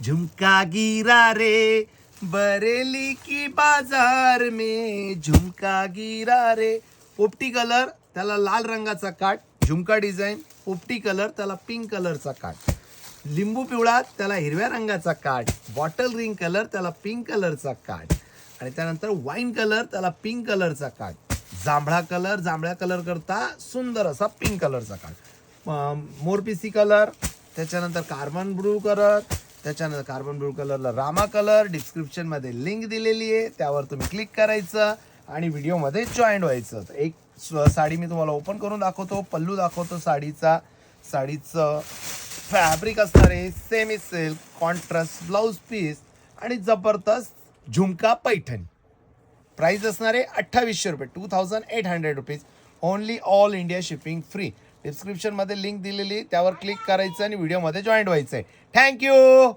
झुमका गिरा रे बरेली की बाजार में, झुमका गिरा रे. पोपटी कलर त्याला लाल रंगाचा काठ, झुमका डिझाईन पोपटी कलर त्याला पिंक कलरचा काठ, लिंबू पिवळा त्याला हिरव्या रंगाचा काठ, बॉटल रिंग कलर त्याला पिंक कलरचा काठ, आणि त्यानंतर वाईन कलर त्याला पिंक कलरचा काठ, जांभळा कलर करता सुंदर असा पिंक कलरचा काठ, मोरपिसी कलर, त्याच्यानंतर कार्बन ब्लू कलर, त्याच्यानंतर कार्बन ब्लू कलरला रामा कलर. डिस्क्रिप्शन मध्ये लिंक दिलेली आहे, त्यावर तुम्ही क्लिक करायचं आणि व्हिडिओमध्ये जॉईन व्हायचं. एक साडी मी तुम्हाला ओपन करून दाखवतो, पल्लू दाखवतो साडीचा. साडीचं फॅब्रिक असणार आहे semi silk, contrast blouse piece आणि जबरदस्त झुमका पैठणी. प्राइस असणार आहे 2800 रुपये, 2800 rupees only. All India shipping free. Description मध्ये लिंक दिलेली, त्यावर क्लिक करायचं आणि व्हिडिओमध्ये जॉईन व्हायचं आहे. थँक्यू.